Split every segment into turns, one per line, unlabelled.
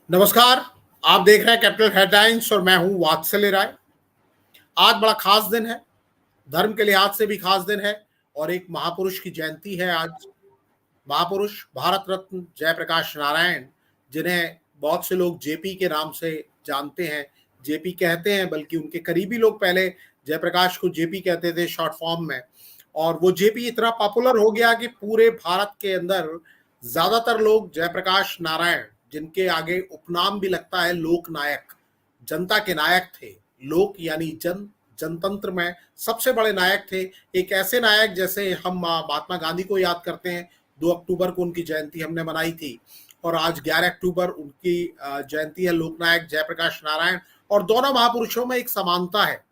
नमस्कार। आप देख रहे हैं कैपिटल हेडलाइंस और मैं हूं वात्सल्य राय। आज बड़ा खास दिन है, धर्म के लिहाज से भी खास दिन है और एक महापुरुष की जयंती है आज। महापुरुष भारत रत्न जयप्रकाश नारायण, जिन्हें बहुत से लोग जेपी के नाम से जानते हैं, जेपी कहते हैं, बल्कि उनके करीबी लोग पहले जयप्रकाश को जेपी कहते थे शॉर्ट फॉर्म में। और वो जेपी इतना पॉपुलर हो गया कि पूरे भारत के अंदर ज्यादातर लोग जयप्रकाश नारायण, जिनके आगे उपनाम भी लगता है लोक नायक, जनता के नायक थे। लोक यानी जन, जनतंत्र में सबसे बड़े नायक थे। एक ऐसे नायक जैसे हम महात्मा गांधी को याद करते हैं, 2 अक्टूबर को उनकी जयंती हमने मनाई थी और आज 11 अक्टूबर उनकी जयंती है, लोकनायक जयप्रकाश नारायण। और दोनों महापुरुषों में एक समानता है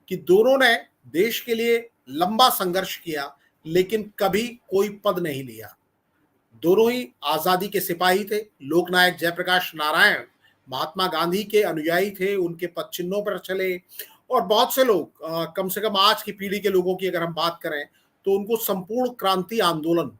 कि दोनों ने देश के लिए लंबा संघर्ष किया, लेकिन कभी कोई पद नहीं लिया। दोनों ही आजादी के सिपाही थे। लोकनायक जयप्रकाश नारायण महात्मा गांधी के अनुयायी थे, उनके पद चिन्हों पर चले। और बहुत से लोग, कम से कम आज की पीढ़ी के लोगों की अगर हम बात करें, तो उनको संपूर्ण क्रांति आंदोलन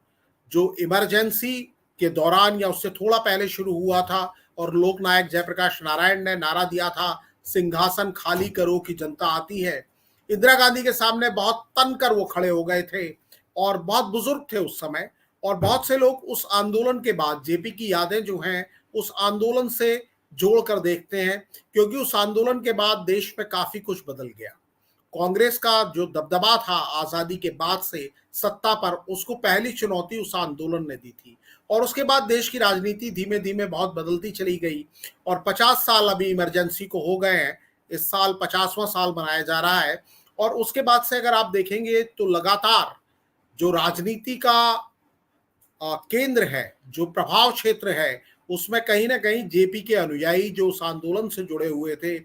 जो इमरजेंसी के दौरान या उससे थोड़ा पहले शुरू हुआ था, और लोकनायक जयप्रकाश नारायण ने नारा दिया था, सिंहासन खाली करो कि जनता आती है। इंदिरा गांधी के सामने बहुत तनकर वो खड़े हो गए थे और बहुत बुजुर्ग थे उस समय। और बहुत से लोग उस आंदोलन के बाद जेपी की यादें जो हैं उस आंदोलन से जोड़कर देखते हैं, क्योंकि उस आंदोलन के बाद देश में काफी कुछ बदल गया। कांग्रेस का जो दबदबा था आजादी के बाद से सत्ता पर, उसको पहली चुनौती उस आंदोलन ने दी थी। और उसके बाद देश की राजनीति धीमे धीमे बहुत बदलती चली गई और 50 साल अभी इमरजेंसी को हो गए हैं। इस साल 50वां साल मनाया जा रहा है। और उसके बाद से अगर आप देखेंगे तो लगातार जो राजनीति का केंद्र है, जो प्रभाव क्षेत्र है, उसमें कहीं ना कहीं जेपी के अनुयायी जो उस आंदोलन से जुड़े हुए थे,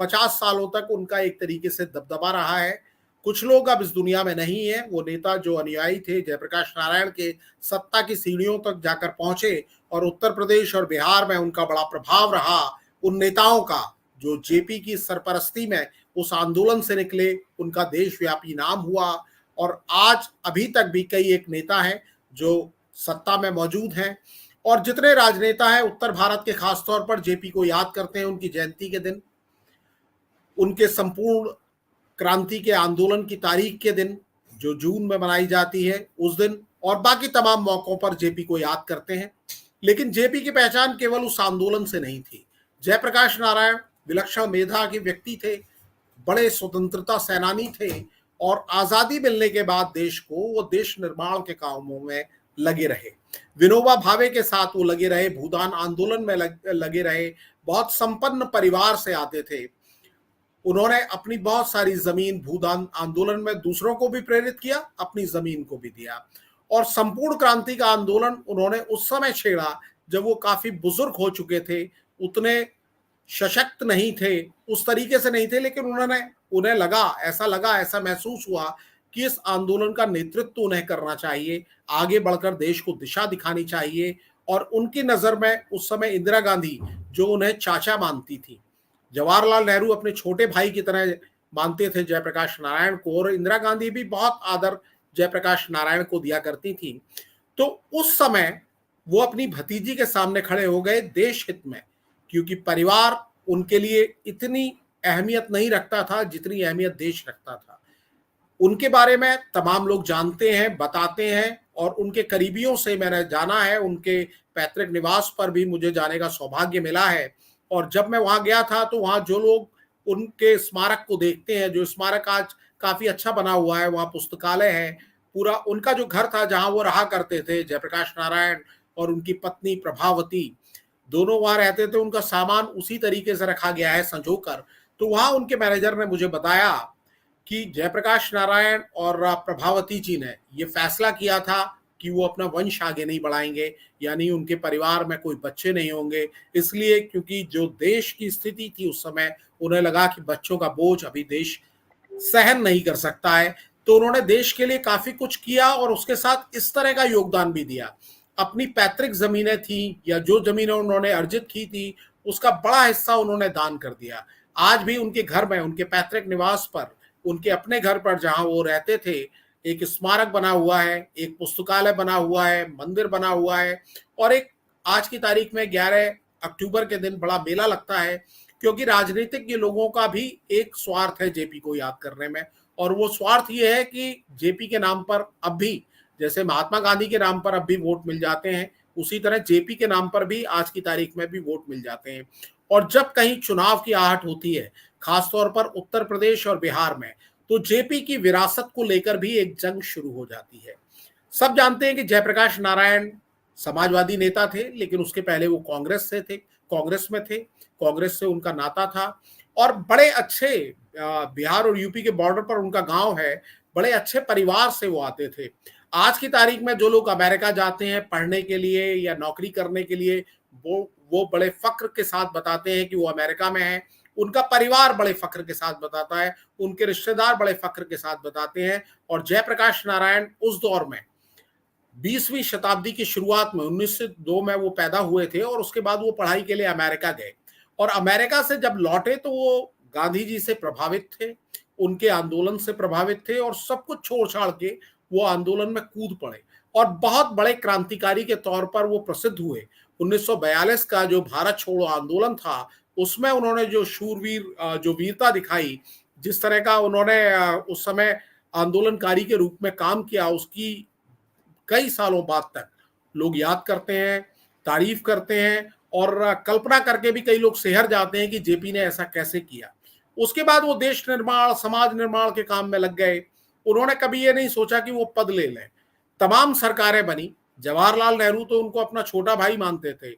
50 सालों तक उनका एक तरीके से दबदबा रहा है। कुछ लोग अब इस दुनिया में नहीं है। वो नेता जो अनुयायी थे जयप्रकाश नारायण के, सत्ता की सीढ़ियों तक जाकर पहुंचे और उत्तर प्रदेश और बिहार में उनका बड़ा प्रभाव रहा। उन नेताओं का जो जेपी की सरपरस्ती में उस आंदोलन से निकले, उनका देशव्यापी नाम हुआ। और आज अभी तक भी कई एक नेता हैं जो सत्ता में मौजूद हैं। और जितने राजनेता हैं उत्तर भारत के, खासतौर पर जेपी को याद करते हैं उनकी जयंती के दिन, उनके संपूर्ण क्रांति के आंदोलन की तारीख के दिन, जो जून में मनाई जाती है उस दिन, और बाकी तमाम मौकों पर जेपी को याद करते हैं। लेकिन जेपी की पहचान केवल उस आंदोलन से नहीं थी। जयप्रकाश नारायण विलक्षण मेधा के व्यक्ति थे, बड़े स्वतंत्रता सेनानी थे। और आजादी मिलने के बाद देश को, वो देश निर्माण के कामों में लगे रहे। विनोबा भावे के साथ वो लगे रहे, भूदान आंदोलन में लगे रहे। बहुत संपन्न परिवार से आते थे। उन्होंने अपनी बहुत सारी जमीन भूदान आंदोलन में दूसरों को भी प्रेरित किया, अपनी जमीन को भी दिया। और संपूर्ण क्रांति का आंदोलन उन्होंने उस समय छेड़ा जब वो काफी बुजुर्ग हो चुके थे, उतने सशक्त नहीं थे, उस तरीके से नहीं थे। लेकिन उन्हें लगा, ऐसा महसूस हुआ कि इस आंदोलन का नेतृत्व उन्हें करना चाहिए, आगे बढ़कर देश को दिशा दिखानी चाहिए। और उनकी नजर में उस समय इंदिरा गांधी, जो उन्हें चाचा मानती थी, जवाहरलाल नेहरू अपने छोटे भाई की तरह मानते थे जयप्रकाश नारायण को, और इंदिरा गांधी भी बहुत आदर जयप्रकाश नारायण को दिया करती थी। तो उस समय वो अपनी भतीजी के सामने खड़े हो गए देश हित में, क्योंकि परिवार उनके लिए इतनी अहमियत नहीं रखता था जितनी अहमियत देश रखता था। उनके बारे में तमाम लोग जानते हैं, बताते हैं। और उनके करीबियों से मैंने जाना है, उनके पैतृक निवास पर भी मुझे जाने का सौभाग्य मिला है। और जब मैं वहां गया था तो वहां जो लोग उनके स्मारक को देखते हैं, जो स्मारक आज काफी अच्छा बना हुआ है, वहां पुस्तकालय है, पूरा उनका जो घर था जहां वो रहा करते थे, जयप्रकाश नारायण और उनकी पत्नी प्रभावती दोनों वहां रहते थे, उनका सामान उसी तरीके से रखा गया है संजोकर। तो वहां उनके मैनेजर ने मुझे बताया कि जयप्रकाश नारायण और प्रभावती जी ने ये फैसला किया था कि वो अपना वंश आगे नहीं बढ़ाएंगे, यानी उनके परिवार में कोई बच्चे नहीं होंगे। इसलिए क्योंकि जो देश की स्थिति थी उस समय, उन्हें लगा कि बच्चों का बोझ अभी देश सहन नहीं कर सकता है। तो उन्होंने देश के लिए काफी कुछ किया और उसके साथ इस तरह का योगदान भी दिया। अपनी पैतृक जमीनें थी या जो जमीनें उन्होंने अर्जित की थी, उसका बड़ा हिस्सा उन्होंने दान कर दिया। आज भी उनके घर में, उनके पैतृक निवास पर, उनके अपने घर पर जहां वो रहते थे, एक स्मारक बना हुआ है, एक पुस्तकालय बना हुआ है, मंदिर बना हुआ है। और एक आज की तारीख में 11 अक्टूबर के दिन बड़ा मेला लगता है, क्योंकि राजनीतिक लोगों का भी एक स्वार्थ है जेपी को याद करने में, और वो स्वार्थ ये है कि जेपी के नाम पर अब भी, जैसे महात्मा गांधी के नाम पर अब भी वोट मिल जाते हैं, उसी तरह जेपी के नाम पर भी आज की तारीख में भी वोट मिल जाते हैं। और जब कहीं चुनाव की आहट होती है, खासतौर पर उत्तर प्रदेश और बिहार में, तो जेपी की विरासत को लेकर भी एक जंग शुरू हो जाती है। सब जानते हैं कि जयप्रकाश नारायण समाजवादी नेता थे, लेकिन उसके पहले वो कांग्रेस में थे, कांग्रेस से उनका नाता था, और बड़े अच्छे बिहार और यूपी के बॉर्डर पर उनका गांव है, बड़े अच्छे परिवार से वो आते थे। आज की तारीख में जो लोग अमेरिका जाते हैं पढ़ने के लिए या नौकरी करने के लिए, वो बड़े फक्र के साथ बताते हैं कि वो अमेरिका में है, उनका परिवार बड़े फक्र के साथ बताता है, उनके रिश्तेदार बड़े फक्र के साथ बताते हैं। और जयप्रकाश नारायण उस दौर में 20वीं शताब्दी की शुरुआत में 1902 में वो पैदा हुए थे, और उसके बाद वो पढ़ाई के लिए अमेरिका गए, और अमेरिका से जब लौटे तो वो गांधी जी से प्रभावित थे, उनके आंदोलन से प्रभावित थे, और सब कुछ छोड़ छाड़ के वो आंदोलन में कूद पड़े, और बहुत बड़े क्रांतिकारी के तौर पर वो प्रसिद्ध हुए। 1942 का जो भारत छोड़ो आंदोलन था, उसमें उन्होंने जो जो वीरता दिखाई, जिस तरह का उन्होंने उस समय आंदोलनकारी के रूप में काम किया, उसकी कई सालों बाद तक लोग याद करते हैं, तारीफ करते हैं, और कल्पना करके भी कई लोग सेहर जाते हैं कि जेपी ने ऐसा कैसे किया। उसके बाद वो देश निर्माण, समाज निर्माण के काम में लग गए। उन्होंने कभी ये नहीं सोचा कि वो पद ले लें। तमाम सरकारें बनी, जवाहरलाल नेहरू तो उनको अपना छोटा भाई मानते थे,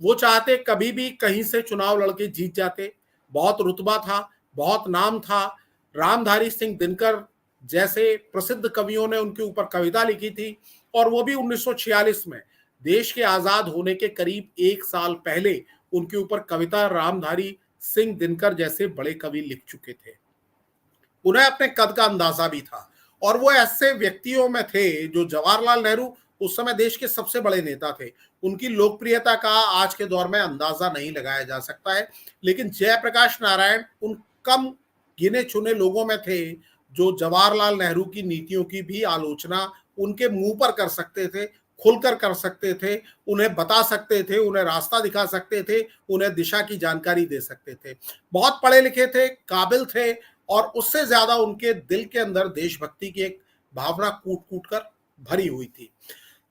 वो चाहते कभी भी कहीं से चुनाव लड़के जीत जाते, बहुत रुतबा था, बहुत नाम था। रामधारी सिंह दिनकर जैसे प्रसिद्ध कवियों ने उनके ऊपर कविता लिखी थी, और वो भी 1946 में, देश के आजाद होने के करीब एक साल पहले, उनके ऊपर कविता रामधारी सिंह दिनकर जैसे बड़े कवि लिख चुके थे। उन्हें अपने कद का अंदाजा भी था, और वो ऐसे व्यक्तियों में थे जो, जवाहरलाल नेहरू उस समय देश के सबसे बड़े नेता थे, उनकी लोकप्रियता का आज के दौर में अंदाजा नहीं लगाया जा सकता है, लेकिन जयप्रकाश नारायण उन कम गिने चुने लोगों में थे जो जवाहरलाल नेहरू की नीतियों की भी आलोचना उनके मुंह पर कर सकते थे, खुलकर कर सकते थे, उन्हें बता सकते थे, उन्हें रास्ता दिखा सकते थे, उन्हें दिशा की जानकारी दे सकते थे। बहुत पढ़े लिखे थे, काबिल थे, और उससे ज्यादा उनके दिल के अंदर देशभक्ति की एक भावना कूट कूट कर भरी हुई थी।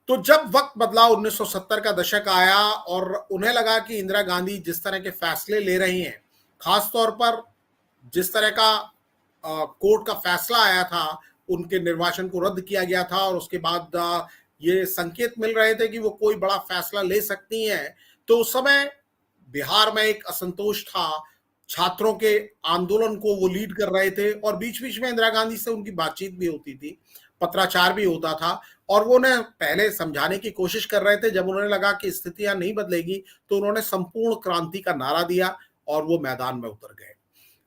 तो जब वक्त बदला, 1970 का दशक आया, और उन्हें लगा कि इंदिरा गांधी जिस तरह के फैसले ले रही हैं, खासतौर पर जिस तरह का कोर्ट का फैसला आया था, उनके निर्वाचन को रद्द किया गया था, और उसके बाद ये संकेत मिल रहे थे कि वो कोई बड़ा फैसला ले सकती हैं, तो उस समय बिहार में एक असंतोष था, छात्रों के आंदोलन को वो लीड कर रहे थे, और बीच बीच में इंदिरा गांधी से उनकी बातचीत भी होती थी, पत्राचार भी होता था, और वो उन्हें पहले समझाने की कोशिश कर रहे थे। जब उन्हें लगा कि स्थितियां नहीं बदलेगी, तो उन्होंने संपूर्ण क्रांति का नारा दिया, और वो मैदान में उतर गए।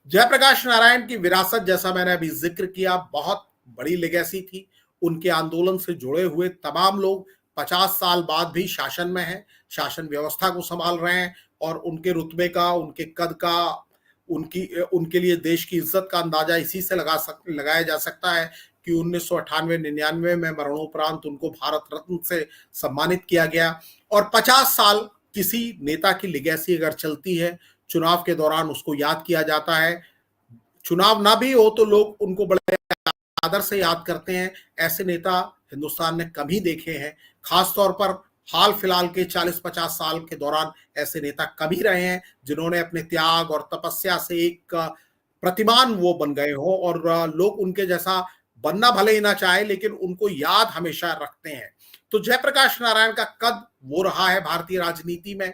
जयप्रकाश नारायण की विरासत, जैसा मैंने अभी जिक्र किया, बहुत बड़ी लेगेसी थी। उनके आंदोलन से जुड़े हुए तमाम लोग 50 साल बाद भी शासन में हैं, शासन व्यवस्था को संभाल रहे हैं, और उनके रुतबे का, उनके कद का, उनके लिए देश की इज्जत का अंदाजा इसी से लगाया जा सकता है कि 1998-99 में मरणोपरांत उनको भारत रत्न से सम्मानित किया गया। और 50 साल किसी नेता की लेगेसी अगर चलती है, चुनाव के दौरान उसको याद किया जाता है, चुनाव ना भी हो तो लोग उनको बड़े आदर से याद करते हैं। ऐसे नेता हिंदुस्तान ने कभी देखे हैं, खासतौर पर हाल फिलहाल के 40-50 साल के दौरान ऐसे नेता कम ही रहे हैं जिन्होंने अपने त्याग और तपस्या से एक प्रतिमान वो बन गए हो, और लोग उनके जैसा बनना भले ही ना चाहे, लेकिन उनको याद हमेशा रखते हैं। तो जयप्रकाश नारायण का कद वो रहा है भारतीय राजनीति में।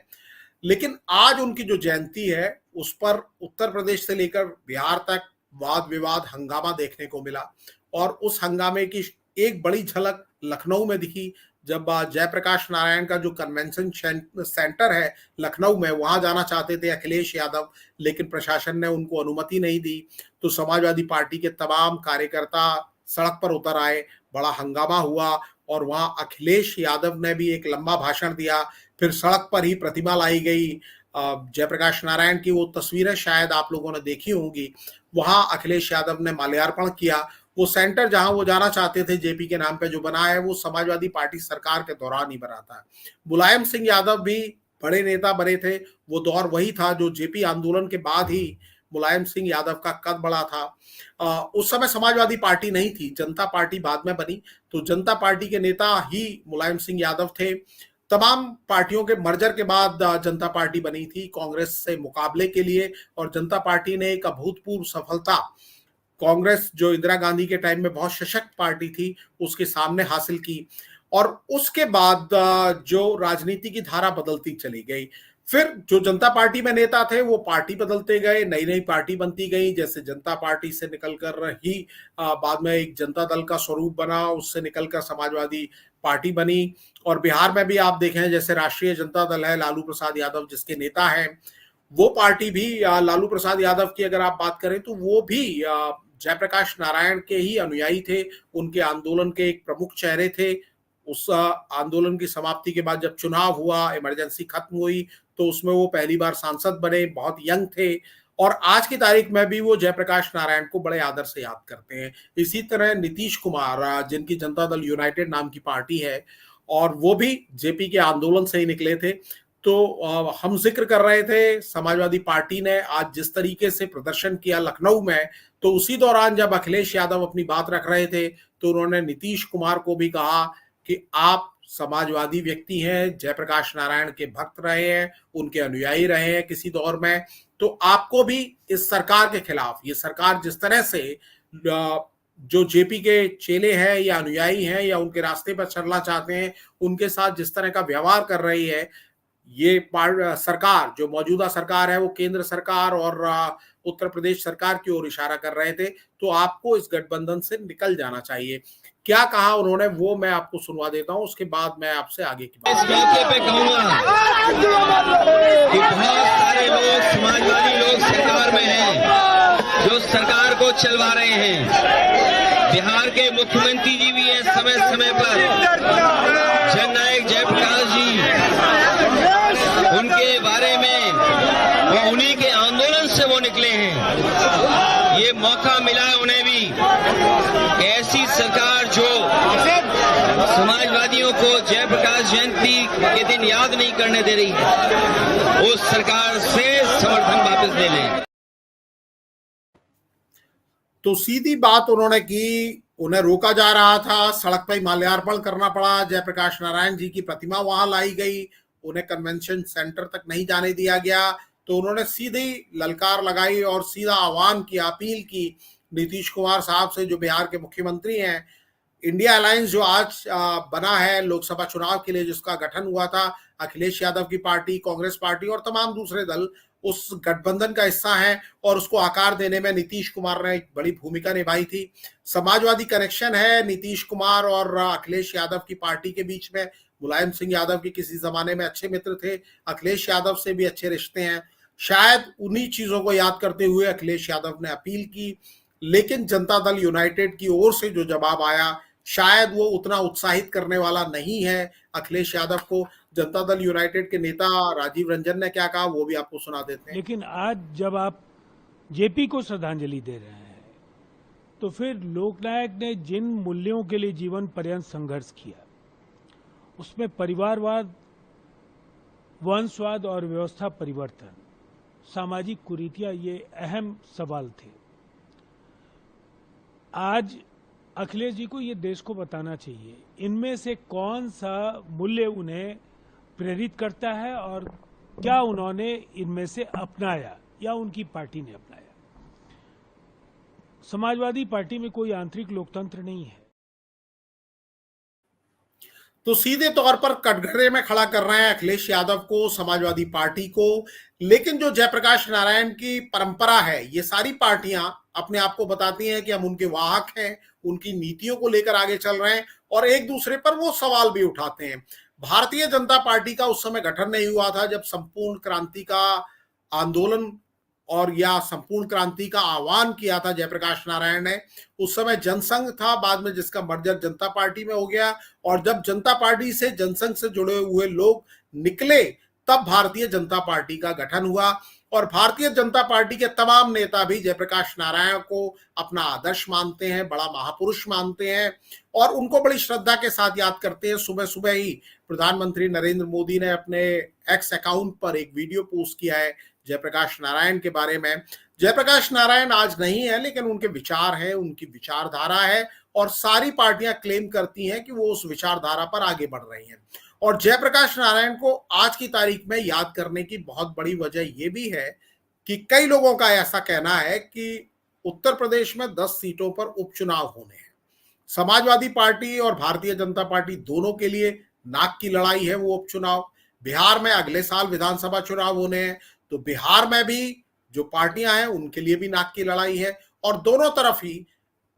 लेकिन आज उनकी जो जयंती है, उस पर उत्तर प्रदेश से लेकर बिहार तक वाद विवाद, हंगामा देखने को मिला, और उस हंगामे की एक बड़ी झलक लखनऊ में दिखी, जब जयप्रकाश नारायण का जो कन्वेंशन सेंटर है लखनऊ में, वहां जाना चाहते थे अखिलेश यादव, लेकिन प्रशासन ने उनको अनुमति नहीं दी। तो समाजवादी पार्टी के तमाम कार्यकर्ता सड़क पर उतर आए, बड़ा हंगामा हुआ, और वहां अखिलेश यादव ने भी एक लंबा भाषण दिया। फिर सड़क पर ही प्रतिमा लाई गई जयप्रकाश नारायण की, वो तस्वीरें शायद आप लोगों ने देखी होंगी। वहां अखिलेश यादव ने माल्यार्पण किया। वो सेंटर जहां वो जाना चाहते थे जेपी के नाम पे जो बना है, वो समाजवादी पार्टी सरकार के दौरान ही बना था। मुलायम सिंह यादव भी बड़े नेता बने थे, वो दौर वही था जो जेपी आंदोलन के बाद ही मुलायम सिंह यादव का कद बढ़ा था। उस समय समाजवादी पार्टी नहीं थी, जनता पार्टी बाद में बनी, तो जनता पार्टी के नेता ही मुलायम सिंह यादव थे। तमाम पार्टियों के मर्जर के बाद जनता पार्टी बनी थी कांग्रेस से मुकाबले के लिए, और जनता पार्टी ने एक अभूतपूर्व सफलता कांग्रेस जो इंदिरा गांधी के टाइम में बहुत सशक्त पार्टी थी उसके सामने हासिल की। और उसके बाद जो राजनीति की धारा बदलती चली गई, फिर जो जनता पार्टी में नेता थे वो पार्टी बदलते गए, नई नई पार्टी बनती गई, जैसे जनता पार्टी से निकलकर ही बाद में एक जनता दल का स्वरूप बना, उससे निकलकर समाजवादी पार्टी बनी। और बिहार में भी आप देखें जैसे राष्ट्रीय जनता दल है, लालू प्रसाद यादव जिसके नेता हैं, वो पार्टी भी लालू प्रसाद यादव की अगर आप बात करें तो वो भी जयप्रकाश नारायण के ही अनुयायी थे, उनके आंदोलन के एक प्रमुख चेहरे थे। उस आंदोलन की समाप्ति के बाद जब चुनाव हुआ, इमरजेंसी खत्म हुई, तो उसमें वो पहली बार सांसद बने, बहुत यंग थे, और आज की तारीख में भी वो जयप्रकाश नारायण को बड़े आदर से याद करते हैं। इसी तरह नीतीश कुमार जिनकी जनता दल यूनाइटेड नाम की पार्टी है, और वो भी जेपी के आंदोलन से ही निकले थे। तो हम जिक्र कर रहे थे समाजवादी पार्टी ने आज जिस तरीके से प्रदर्शन किया लखनऊ में, तो उसी दौरान जब अखिलेश यादव अपनी बात रख रहे थे तो उन्होंने नीतीश कुमार को भी कहा कि आप समाजवादी व्यक्ति हैं, जयप्रकाश नारायण के भक्त रहे हैं, उनके अनुयायी रहे हैं किसी दौर में, तो आपको भी इस सरकार के खिलाफ, ये सरकार जिस तरह से जो जेपी के चेले हैं या अनुयायी हैं या उनके रास्ते पर चलना चाहते हैं, उनके साथ जिस तरह का व्यवहार कर रही है, ये सरकार जो मौजूदा सरकार है वो केंद्र सरकार और उत्तर प्रदेश सरकार की ओर इशारा कर रहे थे, तो आपको इस गठबंधन से निकल जाना चाहिए। क्या कहा उन्होंने वो मैं आपको सुनवा देता हूं, उसके बाद मैं आपसे आगे की बात।
इस मौके पे कहूंगा कि बहुत सारे लोग समाजवादी लोग सरकार में हैं जो सरकार को चलवा रहे हैं। बिहार के मुख्यमंत्री जी भी हैं समय समय पर, जननायक जयप्रकाश जी, उनके बारे में वो उन्हीं के आंदोलन से वो निकले हैं। ये मौका मिला है उन्हें भी, ऐसी सरकार जो समाजवादियों को जयप्रकाश जयंती के दिन याद नहीं करने दे रही है, उस सरकार से समर्थन वापस ले लें।
तो सीधी बात उन्होंने की, उन्हें रोका जा रहा था, सड़क पर माल्यार्पण करना पड़ा, जयप्रकाश नारायण जी की प्रतिमा वहां लाई गई, उन्हें कन्वेंशन सेंटर तक नहीं जाने दिया गया, तो उन्होंने सीधी ललकार लगाई और सीधा आह्वान की, अपील की नीतीश कुमार साहब से जो बिहार के मुख्यमंत्री हैं। इंडिया अलायंस जो आज बना है लोकसभा चुनाव के लिए, जिसका गठन हुआ था, अखिलेश यादव की पार्टी, कांग्रेस पार्टी और तमाम दूसरे दल उस गठबंधन का हिस्सा हैं, और उसको आकार देने में नीतीश कुमार ने एक बड़ी भूमिका निभाई थी। समाजवादी कनेक्शन है नीतीश कुमार और अखिलेश यादव की पार्टी के बीच में। मुलायम सिंह यादव के किसी जमाने में अच्छे मित्र थे, अखिलेश यादव से भी अच्छे रिश्ते हैं। शायद उन्हीं चीजों को याद करते हुए अखिलेश यादव ने अपील की, लेकिन जनता दल यूनाइटेड की ओर से जो जवाब आया शायद वो उतना उत्साहित करने वाला नहीं है अखिलेश यादव को। जनता दल यूनाइटेड के नेता राजीव रंजन ने क्या कहा वो भी आपको सुना देते हैं।
लेकिन आज जब आप जेपी को श्रद्धांजलि दे रहे हैं, तो फिर लोकनायक ने जिन मूल्यों के लिए जीवन पर्यंत संघर्ष किया, उसमें परिवारवाद, वंशवाद और व्यवस्था परिवर्तन, सामाजिक कुरीतियां, ये अहम सवाल थे। आज अखिलेश जी को ये देश को बताना चाहिए इनमें से कौन सा मूल्य उन्हें प्रेरित करता है और क्या उन्होंने इनमें से अपनाया या उनकी पार्टी ने अपनाया। समाजवादी पार्टी में कोई आंतरिक लोकतंत्र नहीं है।
तो सीधे तौर पर कटघरे में खड़ा कर रहे हैं अखिलेश यादव को, समाजवादी पार्टी को। लेकिन जो जयप्रकाश नारायण की परंपरा है, ये सारी पार्टियां अपने आप को बताती हैं कि हम उनके वाहक हैं, उनकी नीतियों को लेकर आगे चल रहे हैं, और एक दूसरे पर वो सवाल भी उठाते हैं। भारतीय जनता पार्टी का उस समय गठन नहीं हुआ था जब संपूर्ण क्रांति का आंदोलन और या संपूर्ण क्रांति का आह्वान किया था जयप्रकाश नारायण ने। उस समय जनसंघ था, बाद में जिसका मर्जर जनता पार्टी में हो गया, और जब जनता पार्टी से जनसंघ से जुड़े हुए लोग निकले तब भारतीय जनता पार्टी का गठन हुआ। और भारतीय जनता पार्टी के तमाम नेता भी जयप्रकाश नारायण को अपना आदर्श मानते हैं, बड़ा महापुरुष मानते हैं, और उनको बड़ी श्रद्धा के साथ याद करते हैं। सुबह सुबह ही प्रधानमंत्री नरेंद्र मोदी ने अपने एक्स अकाउंट पर एक वीडियो पोस्ट किया है जयप्रकाश नारायण के बारे में। जयप्रकाश नारायण आज नहीं है, लेकिन उनके विचार है, उनकी विचारधारा है, और सारी पार्टियां क्लेम करती हैं कि वो उस विचारधारा पर आगे बढ़ रही हैं। और जयप्रकाश नारायण को आज की तारीख में याद करने की बहुत बड़ी वजह यह भी है कि कई लोगों का ऐसा कहना है कि उत्तर प्रदेश में 10 सीटों पर उपचुनाव होने हैं। समाजवादी पार्टी और भारतीय जनता पार्टी दोनों के लिए नाक की लड़ाई है वो उपचुनाव। बिहार में अगले साल विधानसभा चुनाव होने हैं, तो बिहार में भी जो पार्टियां हैं उनके लिए भी नाक की लड़ाई है। और दोनों तरफ ही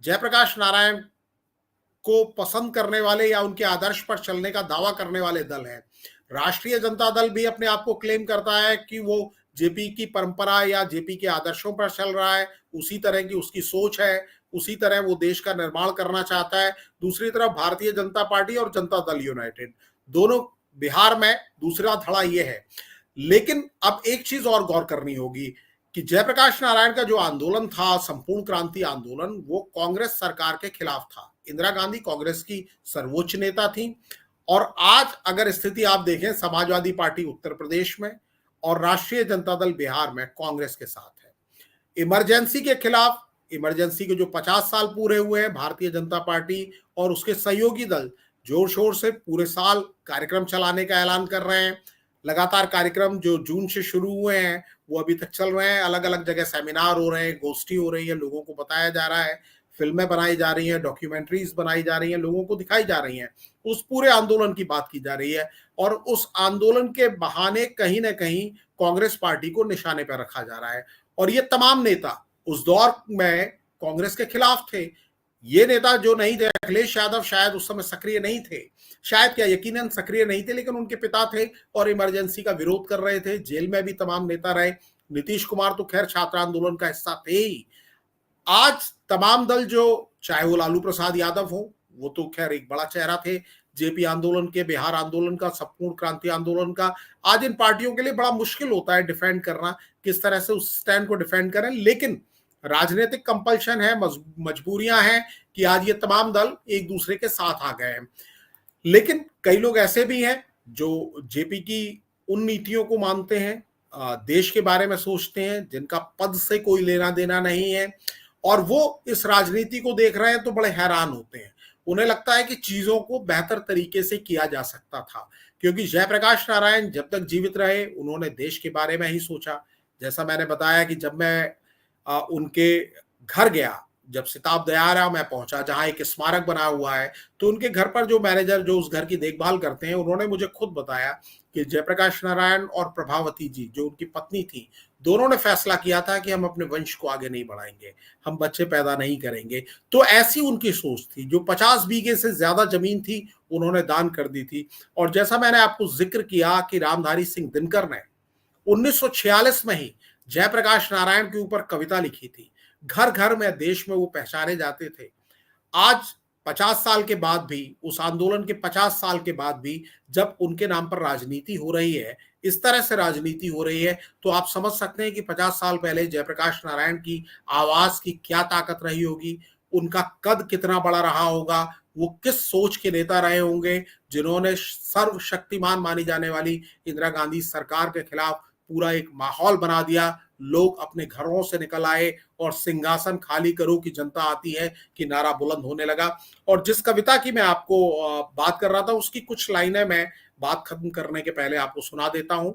जयप्रकाश नारायण को पसंद करने वाले या उनके आदर्श पर चलने का दावा करने वाले दल हैं। राष्ट्रीय जनता दल भी अपने आप को क्लेम करता है कि वो जेपी की परंपरा या जेपी के आदर्शों पर चल रहा है, उसी तरह की उसकी सोच है, उसी तरह वो देश का निर्माण करना चाहता है। दूसरी तरफ भारतीय जनता पार्टी और जनता दल यूनाइटेड, दोनों बिहार में दूसरा धड़ा ये है। लेकिन अब एक चीज और गौर करनी होगी कि जयप्रकाश नारायण का जो आंदोलन था, संपूर्ण क्रांति आंदोलन, वो कांग्रेस सरकार के खिलाफ था। इंदिरा गांधी कांग्रेस की सर्वोच्च नेता थी, और आज अगर स्थिति आप देखें, समाजवादी पार्टी उत्तर प्रदेश में और राष्ट्रीय जनता दल बिहार में कांग्रेस के साथ है। इमरजेंसी के खिलाफ, इमरजेंसी के जो 50 साल पूरे हुए हैं, भारतीय जनता पार्टी और उसके सहयोगी दल जोर शोर से पूरे साल कार्यक्रम चलाने का ऐलान कर रहे हैं। लगातार कार्यक्रम जो जून से शुरू हुए हैं वो अभी तक चल रहे हैं। अलग अलग जगह सेमिनार हो रहे हैं, गोष्ठी हो रही है, लोगों को बताया जा रहा है, फिल्में बनाई जा रही हैं, डॉक्यूमेंट्रीज बनाई जा रही हैं, लोगों को दिखाई जा रही हैं। उस पूरे आंदोलन की बात की जा रही है, और उस आंदोलन के बहाने कहीं ना कहीं कांग्रेस पार्टी को निशाने पर रखा जा रहा है। और ये तमाम नेता उस दौर में कांग्रेस के खिलाफ थे। ये नेता जो नहीं थे, अखिलेश यादव शायद उस समय सक्रिय नहीं थे, शायद क्या यकीनन सक्रिय नहीं थे, लेकिन उनके पिता थे और इमरजेंसी का विरोध कर रहे थे। जेल में भी तमाम नेता रहे। नीतीश कुमार तो खैर छात्र आंदोलन का हिस्सा थे ही। आज तमाम दल, जो चाहे वो लालू प्रसाद यादव हो, वो तो खैर एक बड़ा चेहरा थे जेपी आंदोलन के, बिहार आंदोलन का, संपूर्ण क्रांति आंदोलन का। आज इन पार्टियों के लिए बड़ा मुश्किल होता है डिफेंड करना, किस तरह से उस स्टैंड को डिफेंड करें। लेकिन राजनीतिक कंपल्शन है, मजबूरियां हैं कि आज ये तमाम दल एक दूसरे के साथ आ गए हैं। लेकिन कई लोग ऐसे भी हैं जो जेपी की उन नीतियों को मानते हैं, देश के बारे में सोचते हैं, जिनका पद से कोई लेना देना नहीं है, और वो इस राजनीति को देख रहे हैं तो बड़े हैरान होते हैं। उन्हें लगता है कि चीजों को बेहतर तरीके से किया जा सकता था, क्योंकि जयप्रकाश नारायण जब तक जीवित रहे उन्होंने देश के बारे में ही सोचा। जैसा मैंने बताया कि जब मैं उनके घर गया, जब सिताब दयारा में पहुंचा जहां एक स्मारक बना हुआ है, तो उनके घर पर जो मैनेजर जो उस घर की देखभाल करते हैं, उन्होंने मुझे खुद बताया कि जयप्रकाश नारायण और प्रभावती जी जो उनकी पत्नी थी, दोनों ने फैसला किया था कि हम अपने वंश को आगे नहीं बढ़ाएंगे, हम बच्चे पैदा नहीं करेंगे। तो ऐसी उनकी सोच थी। जो 50 बीघे से ज्यादा जमीन थी उन्होंने दान कर दी थी। और जैसा मैंने आपको जिक्र किया कि रामधारी सिंह दिनकर ने 1946 में ही जयप्रकाश नारायण के ऊपर कविता लिखी थी। घर घर में देश में वो पहचाने जाते थे। आज 50 साल के बाद भी, उस आंदोलन के 50 साल के बाद भी, जब उनके नाम पर राजनीति हो रही है, इस तरह से राजनीति हो रही है, तो आप समझ सकते हैं कि 50 साल पहले जयप्रकाश नारायण की आवाज की क्या ताकत रही होगी, उनका कद कितना बड़ा रहा होगा, वो किस सोच के नेता रहे होंगे, जिन्होंने सर्वशक्तिमान मानी जाने वाली इंदिरा गांधी सरकार के खिलाफ पूरा एक माहौल बना दिया। लोग अपने घरों से निकल आए और सिंहासन खाली करो कि जनता आती है कि नारा बुलंद होने लगा। और जिस कविता की मैं आपको बात कर रहा था, उसकी कुछ लाइनें मैं बात खत्म करने के पहले आपको सुना देता हूं।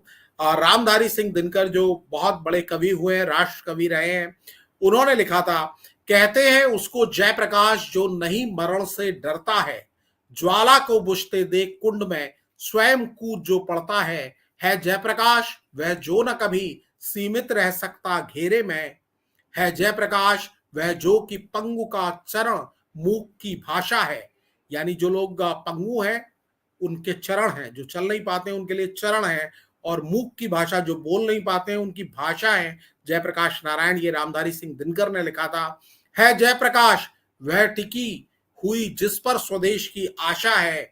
रामधारी सिंह दिनकर जो बहुत बड़े कवि हुए हैं, राष्ट्र कवि रहे हैं, उन्होंने लिखा था, कहते हैं उसको जयप्रकाश जो नहीं मरण से डरता है, ज्वाला को बुझते देख कुंड में स्वयं कूद जो पड़ता है जयप्रकाश वह जो न कभी सीमित रह सकता घेरे में, है जयप्रकाश वह जो कि पंगु का चरण मूक की भाषा है। यानी जो लोग पंगु हैं उनके चरण हैं, जो चल नहीं पाते हैं उनके लिए चरण है, और मूक की भाषा, जो बोल नहीं पाते हैं उनकी भाषा है जयप्रकाश नारायण। ये रामधारी सिंह दिनकर ने लिखा था। है जयप्रकाश वह टिकी हुई जिस पर स्वदेश की आशा है,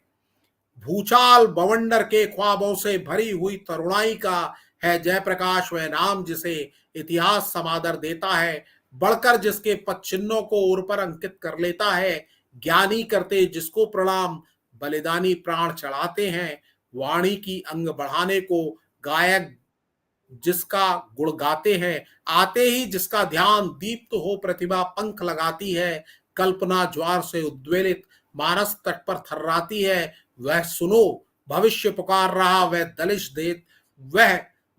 भूचाल बवंडर के ख्वाबों से भरी हुई तरुणाई का है जयप्रकाश वह नाम जिसे इतिहास समादर देता है, बढ़कर जिसके पद चिन्हों को उर पर अंकित कर लेता है, ज्ञानी करते जिसको प्रणाम बलिदानी प्राण चढ़ाते हैं, वाणी की अंग बढ़ाने को गायक जिसका गुण गाते हैं, आते ही जिसका ध्यान दीप्त हो प्रतिभा पंख लगाती है, कल्पना ज्वार से उद्वेलित मानस तट पर थर्राती है, वह सुनो भविष्य पुकार रहा, वह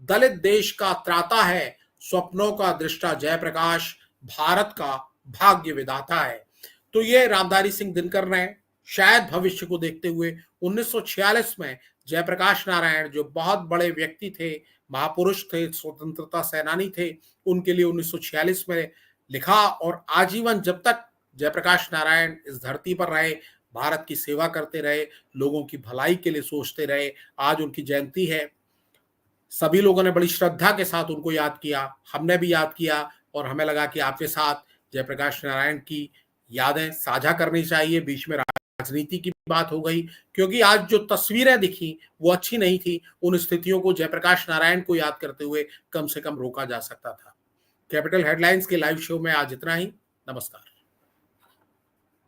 दलित देश का त्राता है, स्वप्नों का दृष्टा जयप्रकाश भारत का भाग्य विधाता है। तो ये रामधारी सिंह दिनकर ने शायद भविष्य को देखते हुए 1946 में जयप्रकाश नारायण, जो बहुत बड़े व्यक्ति थे, महापुरुष थे, स्वतंत्रता सेनानी थे, उनके लिए 1946 में लिखा और आजीवन जब तक जयप्रकाश नारायण इस धरती पर रहे, भारत की सेवा करते रहे, लोगों की भलाई के लिए सोचते रहे। आज उनकी जयंती है, सभी लोगों ने बड़ी श्रद्धा के साथ उनको याद किया, हमने भी याद किया और हमें लगा कि आपके साथ जयप्रकाश नारायण की यादें साझा करनी चाहिए। बीच में राजनीति की बात हो गई, क्योंकि आज जो तस्वीरें दिखी वो अच्छी नहीं थी। उन स्थितियों को जयप्रकाश नारायण को याद करते हुए कम से कम रोका जा सकता था। कैपिटल हेडलाइंस के लाइव शो में आज इतना ही। नमस्कार।